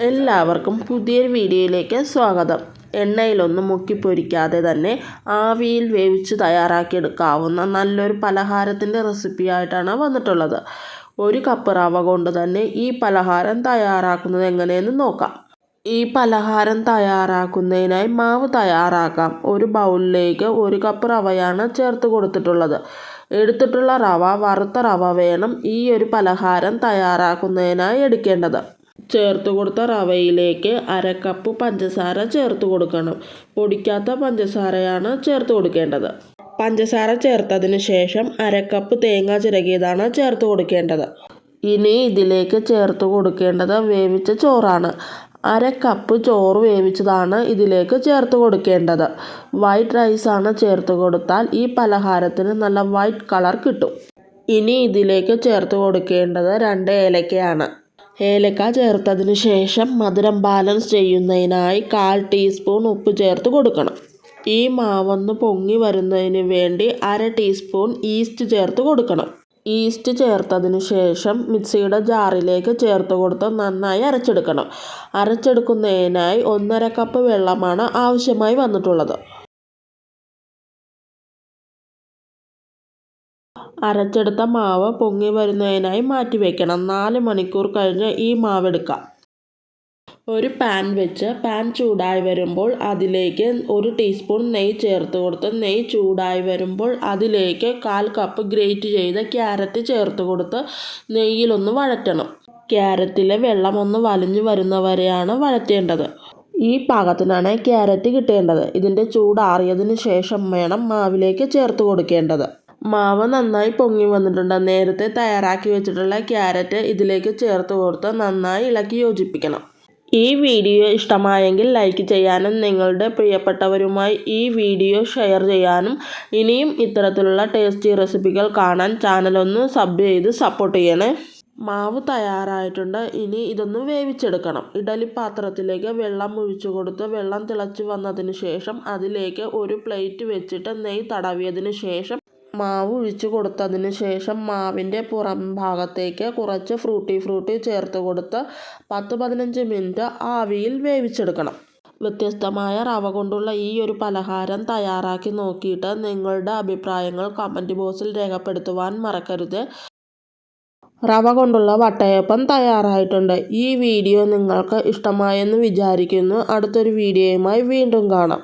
എല്ലാവർക്കും പുതിയൊരു വീഡിയോയിലേക്ക് സ്വാഗതം. എണ്ണയിലൊന്നും മുക്കി പൊരിക്കാതെ തന്നെ ആവിയിൽ വേവിച്ച് തയ്യാറാക്കിയെടുക്കാവുന്ന നല്ലൊരു പലഹാരത്തിൻ്റെ റെസിപ്പിയായിട്ടാണ് വന്നിട്ടുള്ളത്. 1 കപ്പ് റവ കൊണ്ട് തന്നെ ഈ പലഹാരം തയ്യാറാക്കുന്നത് എങ്ങനെയെന്ന് നോക്കാം. ഈ പലഹാരം തയ്യാറാക്കുന്നതിനായി മാവ് തയ്യാറാക്കാം. ഒരു ബൗളിലേക്ക് 1 കപ്പ് റവയാണ് ചേർത്ത് കൊടുത്തിട്ടുള്ളത്. എടുത്തിട്ടുള്ള റവ വറുത്ത റവ വേണം ഈ ഒരു പലഹാരം തയ്യാറാക്കുന്നതിനായി എടുക്കേണ്ടത്. ചേർത്ത് കൊടുത്ത റവയിലേക്ക് 1/2 കപ്പ് പഞ്ചസാര ചേർത്ത് കൊടുക്കണം. പൊടിക്കാത്ത പഞ്ചസാരയാണ് ചേർത്ത് കൊടുക്കേണ്ടത്. പഞ്ചസാര ചേർത്തതിന് ശേഷം 1/2 കപ്പ് തേങ്ങ ചിരകിയതാണ് ചേർത്ത് കൊടുക്കേണ്ടത്. ഇനി ഇതിലേക്ക് ചേർത്ത് കൊടുക്കേണ്ടത് വേവിച്ച ചോറാണ്. 1/2 കപ്പ് ചോറ് വേവിച്ചതാണ് ഇതിലേക്ക് ചേർത്ത് കൊടുക്കേണ്ടത്. വൈറ്റ് റൈസാണ് ചേർത്ത് കൊടുത്താൽ ഈ പലഹാരത്തിന് നല്ല വൈറ്റ് കളർ കിട്ടും. ഇനി ഇതിലേക്ക് ചേർത്ത് കൊടുക്കേണ്ടത് 2 ഏലക്കയാണ്. ഏലക്ക ചേർത്തതിന് ശേഷം മധുരം ബാലൻസ് ചെയ്യുന്നതിനായി 1/4 ടീസ്പൂൺ ഉപ്പ് ചേർത്ത് കൊടുക്കണം. ഈ മാവൊന്ന് പൊങ്ങി വരുന്നതിന് വേണ്ടി 1/2 ടീസ്പൂൺ ഈസ്റ്റ് ചേർത്ത് കൊടുക്കണം. ഈസ്റ്റ് ചേർത്തതിന് ശേഷം മിക്സിയുടെ ജാറിലേക്ക് ചേർത്ത് കൊടുത്ത് നന്നായി അരച്ചെടുക്കണം. അരച്ചെടുക്കുന്നതിനായി 1/2 കപ്പ് വെള്ളമാണ് ആവശ്യമായി വന്നിട്ടുള്ളത്. അരച്ചെടുത്ത മാവ് പൊങ്ങി വരുന്നതിനായി മാറ്റി വയ്ക്കണം. 4 മണിക്കൂർ കഴിഞ്ഞ് ഈ മാവെടുക്കാം. ഒരു പാൻ വെച്ച് പാൻ ചൂടായി വരുമ്പോൾ അതിലേക്ക് 1 ടീസ്പൂൺ നെയ്യ് ചേർത്ത് കൊടുത്ത് നെയ്യ് ചൂടായി വരുമ്പോൾ അതിലേക്ക് 1/4 കപ്പ് ഗ്രേറ്റ് ചെയ്ത ക്യാരറ്റ് ചേർത്ത് കൊടുത്ത് നെയ്യിലൊന്ന് വഴറ്റണം. ക്യാരറ്റിലെ വെള്ളം ഒന്ന് വലിഞ്ഞു വരുന്നവരെയാണ് വഴറ്റേണ്ടത്. ഈ പാകത്തിനാണ് ക്യാരറ്റ് കിട്ടേണ്ടത്. ഇതിൻ്റെ ചൂടാറിയതിന് ശേഷം വേണം മാവിലേക്ക് ചേർത്ത് കൊടുക്കേണ്ടത്. മാവ് നന്നായി പൊങ്ങി വന്നിട്ടുണ്ട്. നേരത്തെ തയ്യാറാക്കി വെച്ചിട്ടുള്ള ക്യാരറ്റ് ഇതിലേക്ക് ചേർത്ത് കൊടുത്ത് നന്നായി ഇളക്കി യോജിപ്പിക്കണം. ഈ വീഡിയോ ഇഷ്ടമായെങ്കിൽ ലൈക്ക് ചെയ്യാനും നിങ്ങളുടെ പ്രിയപ്പെട്ടവരുമായി ഈ വീഡിയോ ഷെയർ ചെയ്യാനും ഇനിയും ഇത്തരത്തിലുള്ള ടേസ്റ്റി റെസിപ്പികൾ കാണാൻ ചാനലൊന്ന് സബ് ചെയ്ത് സപ്പോർട്ട് ചെയ്യണേ. മാവ് തയ്യാറായിട്ടുണ്ട്. ഇനി ഇതൊന്ന് വേവിച്ചെടുക്കണം. ഇഡലി പാത്രത്തിലേക്ക് വെള്ളം ഒഴിച്ചു കൊടുത്ത് വെള്ളം തിളച്ച് വന്നതിന് ശേഷം അതിലേക്ക് ഒരു പ്ലേറ്റ് വെച്ചിട്ട് നെയ്യ് തടവിയതിന് ശേഷം മാവ് ഒഴിച്ചു കൊടുത്തതിന് ശേഷം മാവിൻ്റെ പുറം ഭാഗത്തേക്ക് കുറച്ച് ഫ്രൂട്ടി ചേർത്ത് കൊടുത്ത് 10-15 മിനിറ്റ് ആവിയിൽ വേവിച്ചെടുക്കണം. വ്യത്യസ്തമായ റവ കൊണ്ടുള്ള ഈ ഒരു പലഹാരം തയ്യാറാക്കി നോക്കിയിട്ട് നിങ്ങളുടെ അഭിപ്രായങ്ങൾ കമൻറ്റ് ബോക്സിൽ രേഖപ്പെടുത്തുവാൻ മറക്കരുത്. റവ കൊണ്ടുള്ള വട്ടയപ്പം തയ്യാറായിട്ടുണ്ട്. ഈ വീഡിയോ നിങ്ങൾക്ക് ഇഷ്ടമായെന്ന് വിചാരിക്കുന്നു. അടുത്തൊരു വീഡിയോയുമായി വീണ്ടും കാണാം.